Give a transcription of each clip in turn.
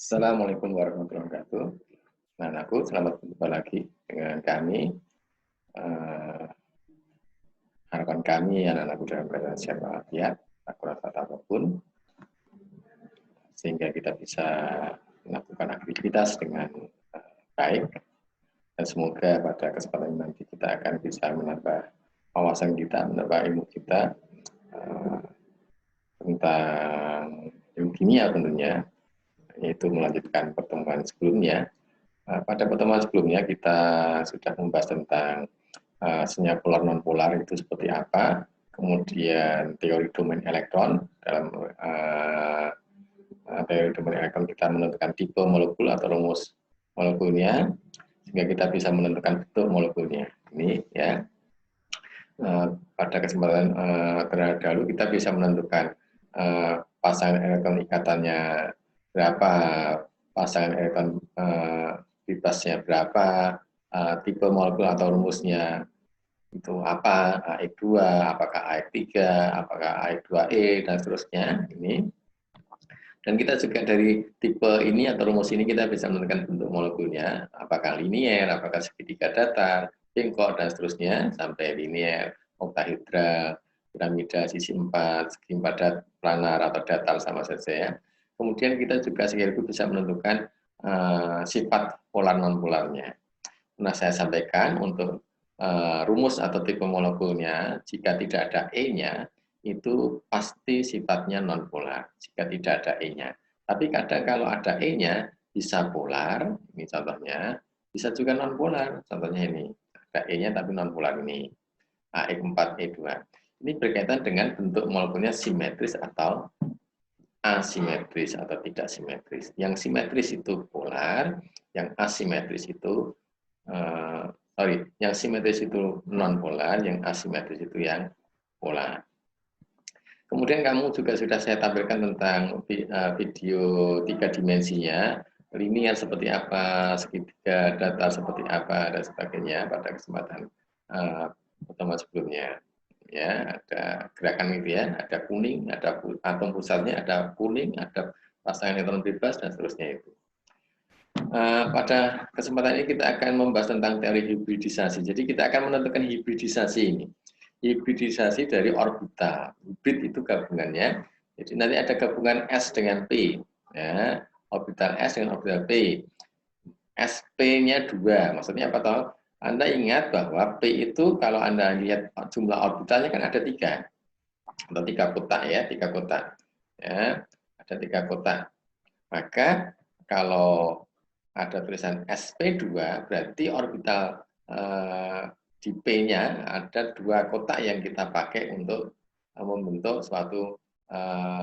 Assalamualaikum warahmatullahi wabarakatuh. Nah, aku selamat berjumpa lagi dengan kami. Eh, Harapan kami anak-anak dalam keadaan sehat walafiat, tak kurang tak apapun, sehingga kita bisa melakukan aktivitas dengan baik. Dan semoga pada kesempatan nanti kita akan bisa menambah wawasan kita, menambah ilmu kita tentang ilmu kimia tentunya, yaitu melanjutkan pertemuan sebelumnya. Pada pertemuan sebelumnya kita sudah membahas tentang sinyal polar non polar itu seperti apa, kemudian teori domain elektron. Dalam teori domain elektron kita menentukan tipe molekul atau rumus molekulnya, sehingga kita bisa menentukan bentuk molekulnya. Ini ya. Pada kesempatan terdahulu kita bisa menentukan pasangan elektron ikatannya berapa, pasangan elektron bebasnya berapa, tipe molekul atau rumusnya itu apa, AX2, apakah AX3, apakah AX2E, dan seterusnya. Ini. Dan kita juga dari tipe ini atau rumus ini kita bisa menentukan bentuk molekulnya, apakah linier, apakah segitiga datar, bengkok, dan seterusnya, sampai linier, oktahedral, piramida sisi 4, segi 4 planar atau datar sama saja ya. Kemudian kita juga sekaligus bisa menentukan sifat polar non-polarnya. Nah, saya sampaikan untuk rumus atau tipe molekulnya, jika tidak ada E-nya, itu pasti sifatnya non-polar, jika tidak ada E-nya. Tapi kadang kalau ada E-nya, bisa polar, ini contohnya, bisa juga non-polar, contohnya ini. Ada E-nya tapi non-polar ini, AX4E2. Ini berkaitan dengan bentuk molekulnya simetris atau asimetris atau tidak simetris. Yang simetris itu polar, yang asimetris itu yang simetris itu non polar, yang asimetris itu yang polar. Kemudian kamu juga sudah saya tampilkan tentang video 3 dimensinya, linear seperti apa, segitiga datar seperti apa, dan sebagainya pada kesempatan pertemuan sebelumnya. Ya, ada gerakan itu ya, ada kuning, ada atom pusatnya, ada kuning, ada pasangan elektron bebas, dan seterusnya itu. Pada kesempatan ini kita akan membahas tentang teori hibridisasi. Jadi kita akan menentukan hibridisasi ini. Hibridisasi dari orbital. Hibrid itu gabungannya. Jadi nanti ada gabungan S dengan P. Ya, orbital S dengan orbital P. SP-nya 2. Maksudnya apa toh? Anda ingat bahwa P itu kalau Anda lihat jumlah orbitalnya kan ada 3. Atau 3 kotak ya, 3 kotak. Ya, ada 3 kotak. Maka kalau ada tulisan SP2, berarti orbital di P-nya ada 2 kotak yang kita pakai untuk membentuk suatu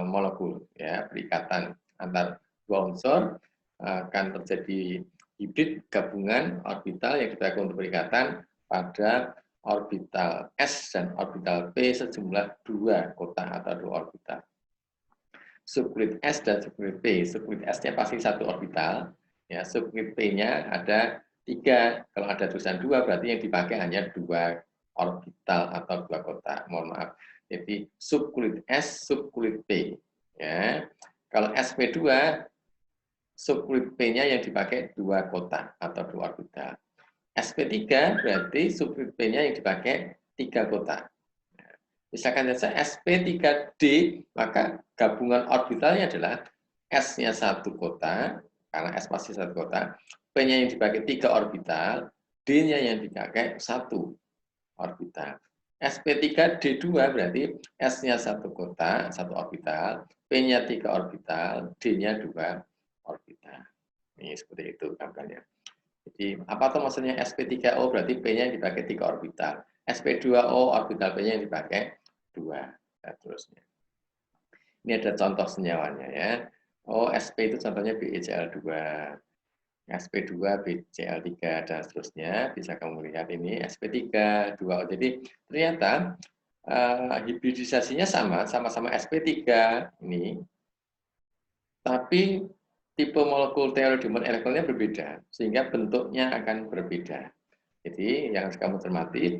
molekul, ya, perikatan antar 2 unsur akan terjadi hibrid gabungan orbital yang dipakai untuk perikatan pada orbital S dan orbital P sejumlah 2 kotak atau 2 orbital. Subgrid S dan subgrid P. Subgrid S-nya pasti 1 orbital, ya, subgrid P-nya ada 3. Kalau ada tulisan 2 berarti yang dipakai hanya 2 orbital atau 2 kotak. Mohon maaf. Jadi subgrid S, subgrid P. Ya. Kalau SP2, subgrid P-nya yang dipakai 2 kotak atau 2 orbital. SP3 berarti subgrid P-nya yang dipakai 3 kotak. Misalkan saja SP3D, maka gabungan orbitalnya adalah S-nya 1 kotak, karena S pasti 1 kotak, P-nya yang dipakai 3 orbital, D-nya yang dipakai 1 orbital. SP3D2 berarti S-nya 1 kotak, 1 orbital, P-nya 3 orbital, D-nya 2 orbital. Ini seperti itu gambarnya. Jadi apa tuh maksudnya SP3O berarti P-nya dipakai 3 orbital. SP2O orbital P-nya yang dipakai 2, dan terusnya. Ini ada contoh senyawanya ya. Oh, SP itu contohnya BeCl2, SP2, BCl3, dan seterusnya. Bisa kamu lihat ini SP3, 2O. Jadi ternyata hibridisasinya sama-sama SP3 ini. Tapi tipe molekul teori domain elektronnya berbeda, sehingga bentuknya akan berbeda. Jadi yang kamu cermati,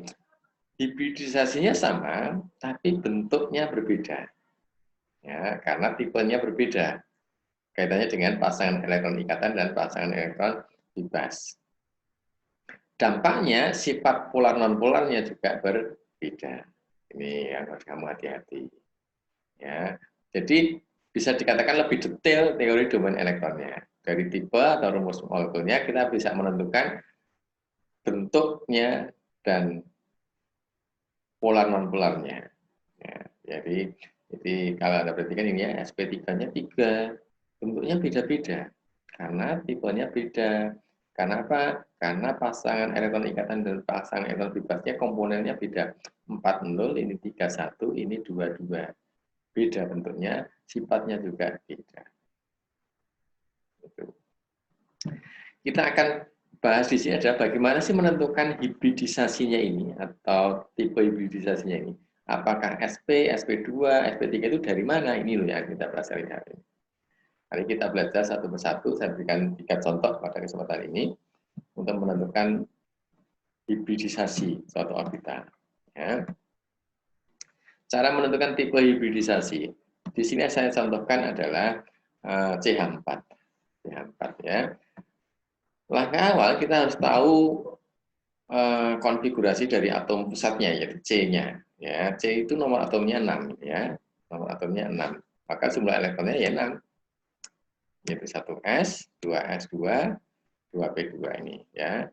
hibridisasinya sama, tapi bentuknya berbeda. Ya, karena tipenya berbeda. kaitannya dengan pasangan elektron ikatan dan pasangan elektron bebas. Dampaknya sifat polar non-polarnya juga berbeda. Ini yang harus kamu hati-hati. Ya, jadi bisa dikatakan lebih detail teori domain elektronnya. Dari tipe atau rumus molekulnya kita bisa menentukan bentuknya dan polar non-polarnya. Ya, jadi kalau Anda perhatikan ini ya, sp3-nya 3, bentuknya beda-beda karena tipenya beda. Karena apa? Karena pasangan elektron ikatan dan pasangan elektron bebasnya komponennya beda. 4-0, ini 3-1, ini 2-2. Beda bentuknya, sifatnya juga beda. Kita akan bahas di sini adalah bagaimana sih menentukan hibridisasinya ini atau tipe hibridisasinya ini. Apakah SP, SP2, SP3 itu dari mana? Ini loh yang kita bahas hari ini. Mari kita belajar satu persatu. Saya berikan 3 contoh pada kesempatan ini untuk menentukan hibridisasi suatu orbital. Ya. Cara menentukan tipe hibridisasi. Di sini saya contohkan adalah CH4. CH4 ya. Langkah awal kita harus tahu konfigurasi dari atom pusatnya yaitu C-nya. Ya, C itu nomor atomnya 6 ya. Nomor atomnya 6. Maka jumlah elektronnya ya 6. Yaitu 1s, 2s2, 2p2 ini ya.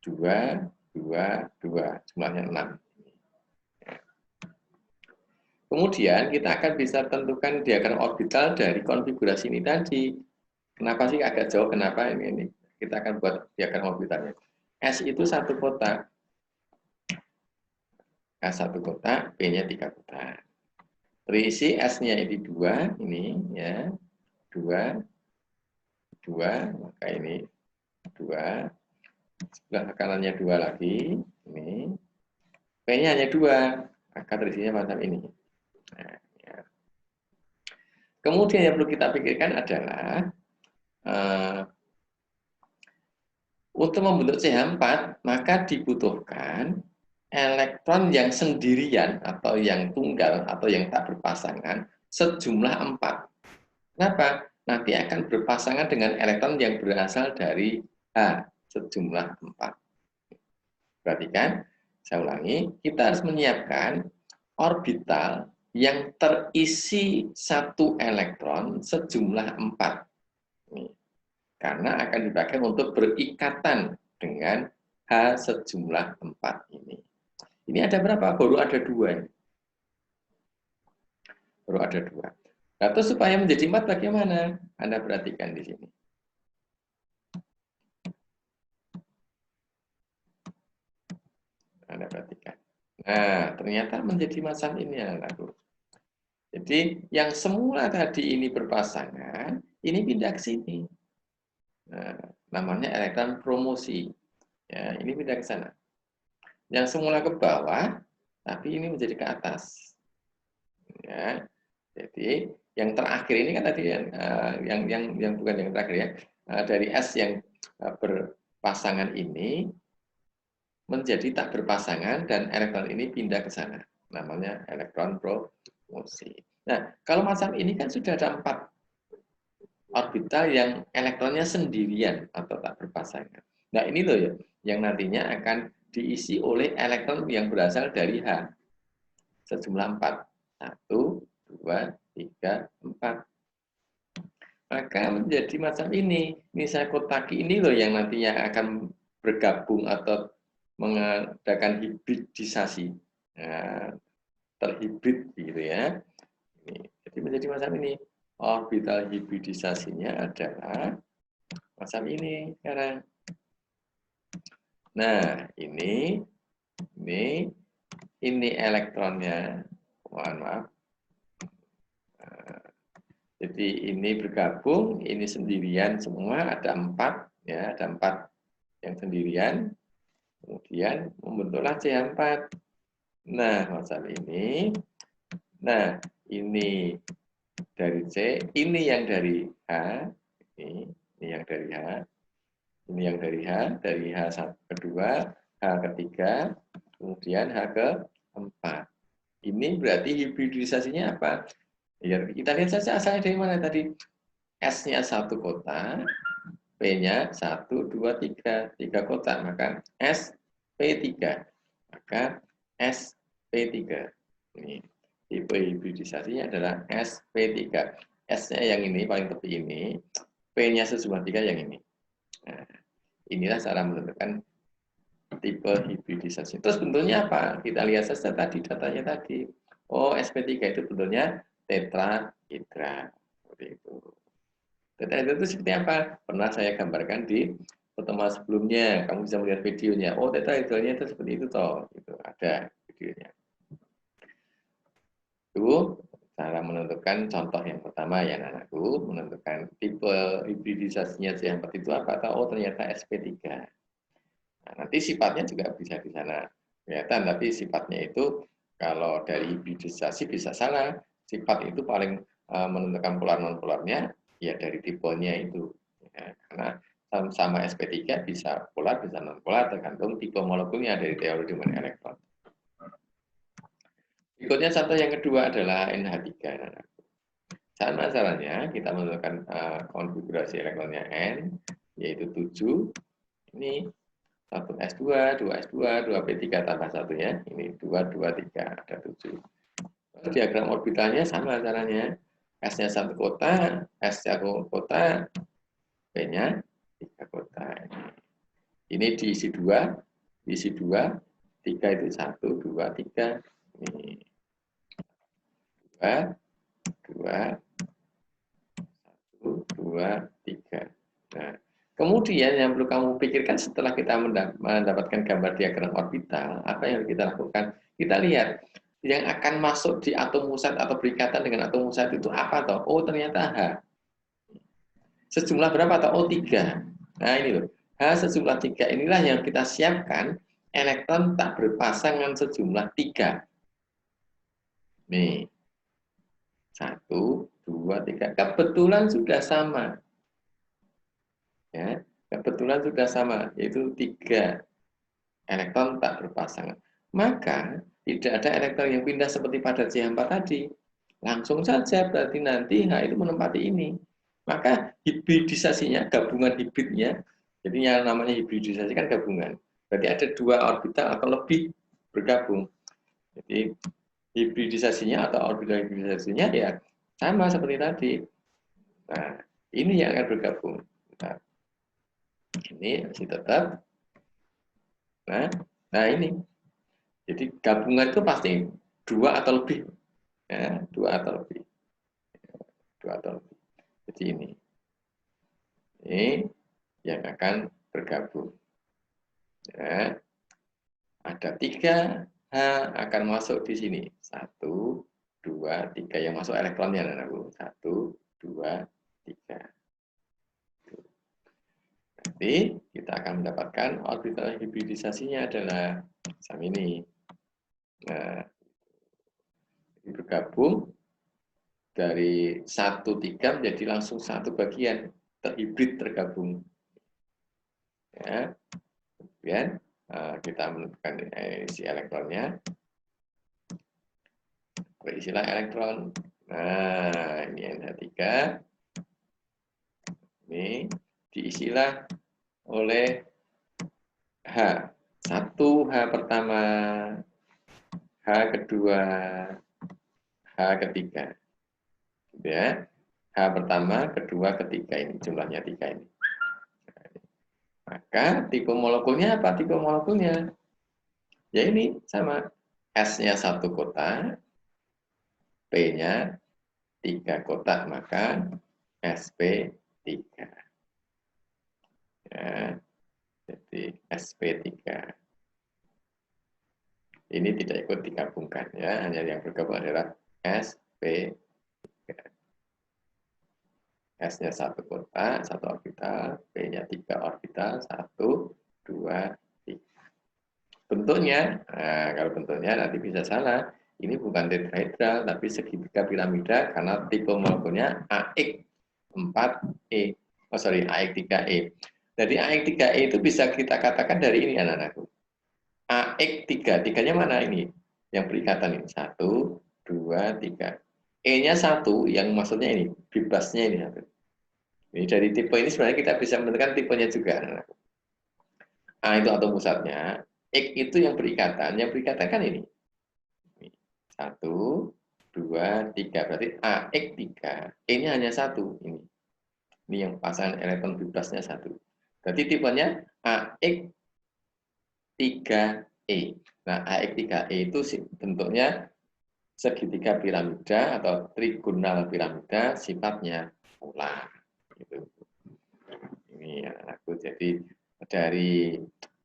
2, 2, 2, jumlahnya 6. Kemudian kita akan bisa tentukan diagram orbital dari konfigurasi ini tadi. Kenapa sih agak jauh? Kenapa ini? Kita akan buat diagram orbitalnya. S itu 1 kotak. S 1 kotak, P-nya 3 kotak. Terisi S-nya ini 2, ini ya. 2, 2, maka ini 2. Sebelah kanannya 2 lagi, ini. P-nya hanya 2, maka terisinya macam ini. Nah, ya. Kemudian yang perlu kita pikirkan adalah untuk membentuk CH4, maka dibutuhkan elektron yang sendirian atau yang tunggal atau yang tak berpasangan sejumlah 4. Kenapa? Nanti akan berpasangan dengan elektron yang berasal dari H sejumlah 4. Perhatikan, saya ulangi, kita harus menyiapkan orbital yang terisi 1 elektron sejumlah 4. Nih. Karena akan dipakai untuk berikatan dengan H sejumlah 4 ini. Ini ada berapa? Baru ada 2. Baru ada 2. Nah, terus supaya menjadi 4 bagaimana? Anda perhatikan di sini. Anda perhatikan. Nah, ternyata menjadi macam ini anakku. Jadi yang semula tadi ini berpasangan, ini pindah ke sini. Nah, namanya elektron promosi. Ya, ini pindah ke sana. Yang semula ke bawah, tapi ini menjadi ke atas. Ya, jadi yang terakhir ini kan tadi yang bukan yang terakhir ya, dari S yang berpasangan ini menjadi tak berpasangan dan elektron ini pindah ke sana. Namanya elektron promosi. Nah, kalau macam ini kan sudah ada 4 orbital yang elektronnya sendirian atau tak berpasangan. Nah, ini loh ya, yang nantinya akan diisi oleh elektron yang berasal dari H. Sejumlah 4. 1, 2, 3, 4. Maka menjadi macam ini. Ini saya kotaki ini loh yang nantinya akan bergabung atau mengadakan hibridisasi. Nah, terhibrid gitu ya. Ini. Jadi menjadi macam ini. Orbital hibridisasinya adalah macam ini sekarang. Nah, ini elektronnya. Mohon maaf. Jadi ini bergabung, ini sendirian semua, ada 4, ya, ada 4 yang sendirian, kemudian membentuklah CH4. Nah, macam ini. Nah, ini dari C, ini yang dari H, ini yang dari H, ini yang dari H kedua, H ketiga, kemudian H keempat. Ini berarti hibridisasinya apa? Ya, kita lihat saja asalnya dari mana tadi. S-nya 1 kotak, P-nya 1, 2, 3. 3 kotak, maka SP3. Maka SP3. Ini tipe hibridisasinya adalah SP3. S-nya yang ini, paling tepi ini, P-nya sejumlah 3 yang ini. Nah, inilah cara menentukan tipe hibridisasi. Terus bentuknya apa? Kita lihat saja tadi datanya tadi. Oh, SP3 itu bentuknya tetrahedra. Seperti itu. Tetrahedra itu seperti apa? Pernah saya gambarkan di pertemuan sebelumnya. Kamu bisa melihat videonya. Oh, tetrahedranya itu seperti itu toh. Itu ada videonya. Itu cara menentukan contoh yang pertama ya anakku, menentukan tipe hibridisasinya C4 itu apa? Oh, ternyata SP3. Nah, nanti sifatnya juga bisa di sana kelihatan, tapi sifatnya itu kalau dari hibridisasi bisa salah. Sifat itu paling menentukan polar non polarnya ya dari tipenya itu. Ya, karena sama SP3 bisa polar bisa non polar tergantung tipe molekulnya dari teori domain elektron. Berikutnya satu yang kedua adalah NH3. Sama caranya kita menentukan konfigurasi elektronnya N yaitu 7. Ini 1S2, 2S2, 2P3 tambah 1-nya. Ini 2, 2, 3, ada 7. Diagram orbitalnya sama caranya. S-nya 1 kotak, S-nya 1 kotak, P-nya 3 kotak. Ini diisi 2, diisi 2, 3 itu 1, 2, 3. Ini 2, 2, 1, 2, 3. Nah, kemudian yang perlu kamu pikirkan setelah kita mendapatkan gambar diagram orbital, apa yang kita lakukan? Kita lihat yang akan masuk di atom musat atau berikatan dengan atom musat itu apa toh? Oh, ternyata H. Sejumlah berapa toh? Oh, 3. Nah, ini loh. H sejumlah 3 inilah yang kita siapkan elektron tak berpasangan sejumlah 3. Nih. 1, 2, 3. Kebetulan sudah sama. Ya, kebetulan sudah sama, yaitu 3 elektron tak berpasangan. Maka tidak ada elektron yang pindah seperti pada C4 tadi. Langsung saja berarti nanti H itu menempati ini. Maka hibridisasinya, gabungan hibridnya, jadi yang namanya hibridisasi kan gabungan. Berarti ada 2 orbital atau lebih bergabung. Jadi hibridisasinya atau orbital hibridisasinya ya sama seperti tadi. Nah, ini yang akan bergabung. Nah, ini masih tetap. Nah ini. Jadi gabungan itu pasti 2 atau lebih. Ya, 2 atau lebih. 2 atau lebih. Jadi ini. Ini yang akan bergabung. Ya. Ada 3 H akan masuk di sini. 1, 2, 3. Yang masuk elektronnya. 1, 2, 3. Nanti kita akan mendapatkan orbital hibridisasinya adalah sama ini. Nah, bergabung dari 1,3 menjadi langsung 1 bagian terhibrid tergabung. Ya, kemudian kita menentukan isi elektronnya. Berisilah elektron. Nah, ini NH3. Ini diisilah oleh H. 1 H pertama, H kedua, H ketiga. Ya. H pertama, kedua, ketiga ini jumlahnya 3 ini. Maka tipe molekulnya apa? Tipe molekulnya ya ini sama. S-nya 1 kotak, P-nya 3 kotak, maka SP3. Ya, jadi SP3. Ini tidak ikut digabungkan ya, hanya yang bergabung adalah SP3. S-nya 1 kotak, 1 orbital, P-nya 3 orbital, 1, 2, 3. Bentuknya, nah, kalau bentuknya nanti bisa salah. Ini bukan tetrahedral, tapi segitiga piramida karena tipe molekulnya AX4E. Oh sorry, AX3E. Jadi AX3E itu bisa kita katakan dari ini anak-anakku. AX3, tiganya mana ini? Yang berikatan ini. 1, 2, 3. E-nya 1, yang maksudnya ini, bebasnya ini 1. Ini dari tipe ini sebenarnya kita bisa menentukan tipenya juga. A itu atom pusatnya, X itu yang berikatan kan ini. 1, 2, 3, berarti AX 3, E-nya hanya 1, ini yang pasangan elektron bebasnya 1. Berarti tipenya AX 3E. Nah, AX 3E itu bentuknya segitiga piramida atau trigonal piramida, sifatnya polar. Gitu. Ini anakku. Jadi dari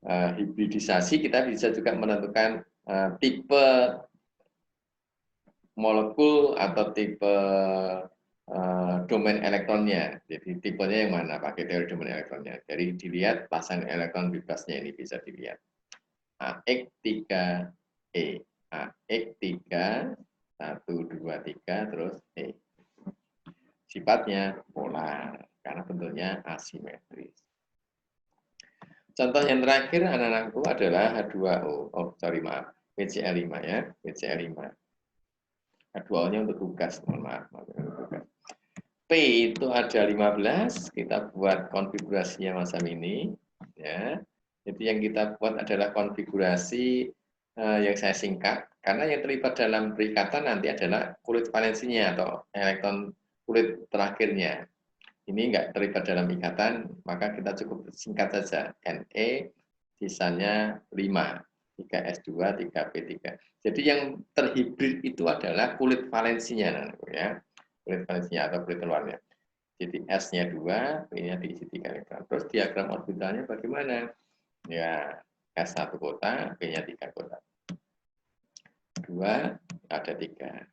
hibridisasi kita bisa juga menentukan tipe molekul atau tipe domain elektronnya. Jadi tipenya yang mana pakai teori domain elektronnya. Jadi dilihat pasangan elektron bebasnya ini bisa dilihat. AX3E. AX3, 1, 2, 3, terus E. Sifatnya polar, karena bentuknya asimetris. Contoh yang terakhir anak-anakku adalah H2O. Oh, sorry, maaf. WCl5 ya, WCl5. H2O-nya untuk tugas, mohon maaf. P itu ada 15, kita buat konfigurasinya macam ini. Ya. Jadi yang kita buat adalah konfigurasi yang saya singkat, karena yang terlibat dalam perikatan nanti adalah kulit valensinya atau elektron kulit terakhirnya. Ini enggak terlibat dalam ikatan, maka kita cukup singkat saja. Ne, sisanya 5. 3S2, 3P3. Jadi yang terhibrid itu adalah kulit valensinya, ya. Kulit valensinya atau kulit luarnya. Jadi S-nya 2, P-nya diisi 3 elektron. Terus diagram orbitalnya bagaimana? Ya, S1 kota, P-nya 3 kota. 2, ada 3.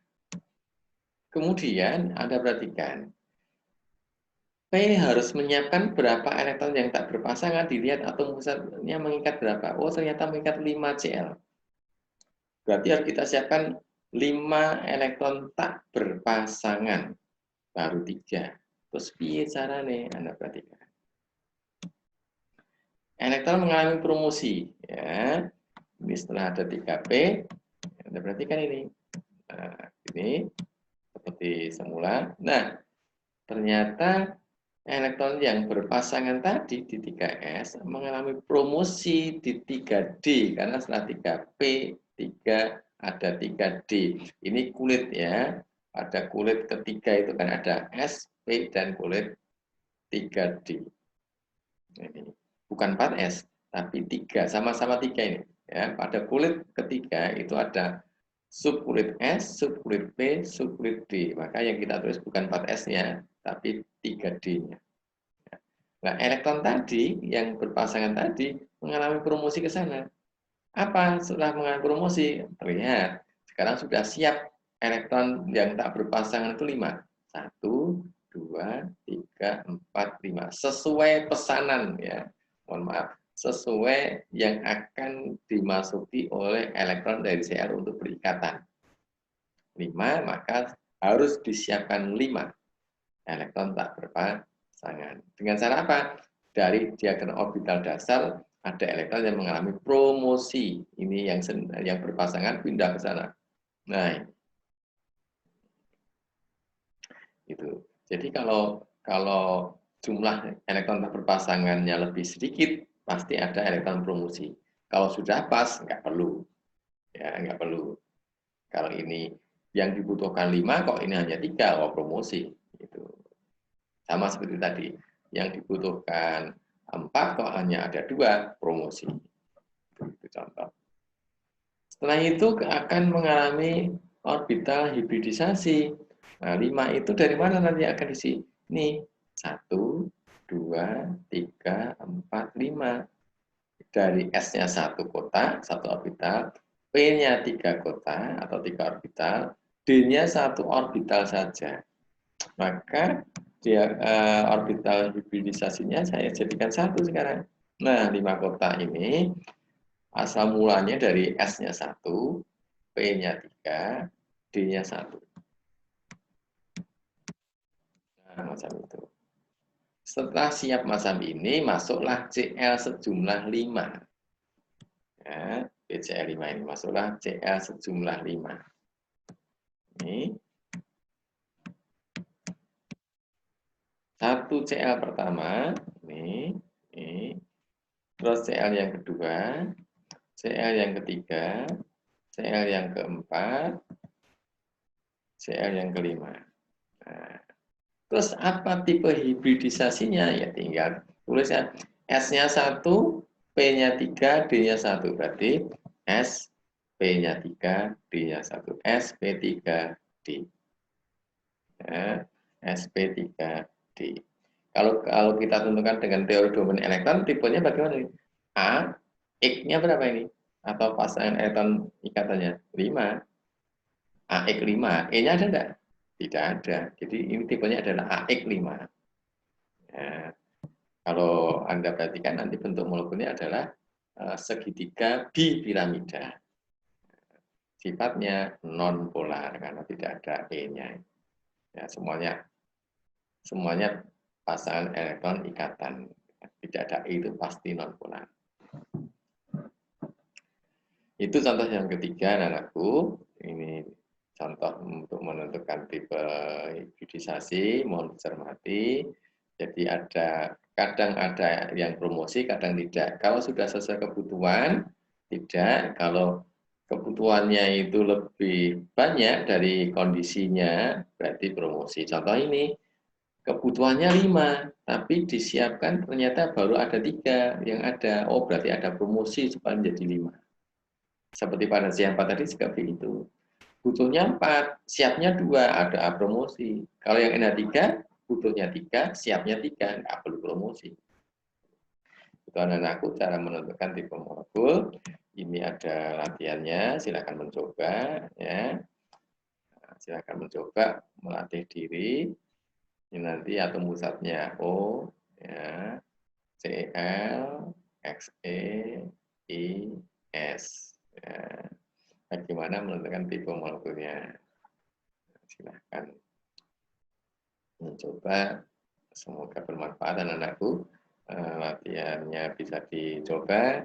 Kemudian Anda perhatikan, P harus menyiapkan berapa elektron yang tak berpasangan, dilihat atom pusatnya mengikat berapa. Oh, ternyata mengikat 5 Cl. Berarti harus kita siapkan 5 elektron tak berpasangan. Baru 3. Terus piye carane? Anda perhatikan. Elektron mengalami promosi. Ya. Ini setelah ada 3P, Anda perhatikan ini. Nah, ini seperti semula. Nah, ternyata elektron yang berpasangan tadi di 3S mengalami promosi di 3D karena setelah 3P, 3 ada 3D. Ini kulit ya. Ada kulit ketiga itu kan ada S, P, dan kulit 3D. Ini bukan 4S, tapi 3, sama-sama 3 ini. Ya, pada kulit ketiga itu ada sub kulit S, sub kulit P, sub kulit D. Maka yang kita tulis bukan 4S-nya, tapi 3D-nya. Nah, elektron tadi yang berpasangan tadi mengalami promosi ke sana. Apa setelah mengalami promosi? Terlihat sekarang sudah siap elektron yang tak berpasangan itu 5. 1, 2, 3, 4, 5. Sesuai pesanan ya. Mohon maaf. Sesuai yang akan dimasuki oleh elektron dari Cl untuk berikatan. 5, maka harus disiapkan 5 elektron tak berpasangan. Dengan cara apa? Dari diagram orbital dasar ada elektron yang mengalami promosi. Ini yang berpasangan pindah ke sana. Nah, itu. Jadi kalau jumlah elektron tak berpasangannya lebih sedikit, pasti ada elektron promosi. Kalau sudah pas, nggak perlu. Ya, nggak perlu. Kalau ini yang dibutuhkan 5, kok ini hanya 3, oh promosi. Gitu. Sama seperti tadi, yang dibutuhkan 4 kok hanya ada 2, promosi. Itu contoh. Setelah itu akan mengalami orbital hibridisasi. Nah, 5 itu dari mana nanti akan diisi? Ini 1, 2, 3, 4, 5. Dari S-nya 1 kotak, 1 orbital, P-nya 3 kotak atau 3 orbital, D-nya 1 orbital saja. Maka dia orbital hibridisasinya saya jadikan 1 sekarang. Nah, 5 kotak ini asal mulanya dari S-nya 1, P-nya 3, D-nya 1. Nah, macam itu. Setelah siap macam ini, masuklah Cl sejumlah 5. Ya, BCl5 ini masuklah Cl sejumlah 5. Ini Satu Cl pertama, ini. Terus Cl yang kedua, Cl yang ketiga, Cl yang keempat, Cl yang kelima. Nah, terus apa tipe hibridisasinya? Ya tinggal tulis ya. S-nya 1, P-nya 3, D-nya 1. Berarti S, P-nya 3, D-nya 1. SP3D. Ya, SP3D. Kalau kita tentukan dengan teori domain elektron, tipenya bagaimana? A, X-nya berapa ini? Atau pasangan elektron ikatannya? 5. AX5. E-nya ada enggak? Tidak ada. Jadi ini tipenya adalah AX5. Ya, kalau Anda perhatikan nanti bentuk molekulnya adalah segitiga bipiramida. Sifatnya non polar karena tidak ada E-nya. Ya, semuanya pasangan elektron ikatan. Tidak ada E itu pasti non polar. Itu contoh yang ketiga, anakku. Ini contoh untuk menentukan tipe hibridisasi, mohon dicermati. Jadi kadang ada yang promosi, kadang tidak. Kalau sudah sesuai kebutuhan, tidak. Kalau kebutuhannya itu lebih banyak dari kondisinya, berarti promosi. Contoh ini, kebutuhannya 5, tapi disiapkan ternyata baru ada 3 yang ada. Oh, berarti ada promosi supaya menjadi 5. Seperti pada siapa tadi juga begitu. Butuhnya 4, siapnya 2, ada promosi. Kalau yang NH3, butuhnya 3, siapnya 3, nggak perlu promosi. Itu anak-anakku cara menentukan tipe molekul. Ini ada latihannya, silakan mencoba ya. Silakan mencoba melatih diri. Ini nanti atom pusatnya O ya, Cl, Xe, I, S. Ya. Bagaimana menentukan tipe molekulnya? Silahkan mencoba. Semoga bermanfaat anak-anakku. Latihannya bisa dicoba.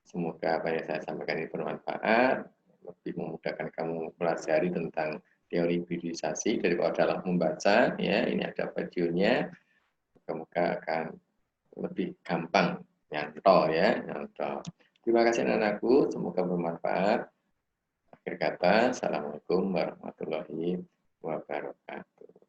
Semoga apa yang saya sampaikan ini bermanfaat, lebih memudahkan kamu pelajari tentang teori hibridisasi daripada dalam membaca. Ya, ini ada videonya. Semoga akan lebih gampang nyantol ya, nyantol. Terima kasih anak-anakku, semoga bermanfaat. Akhir kata, Assalamualaikum warahmatullahi wabarakatuh.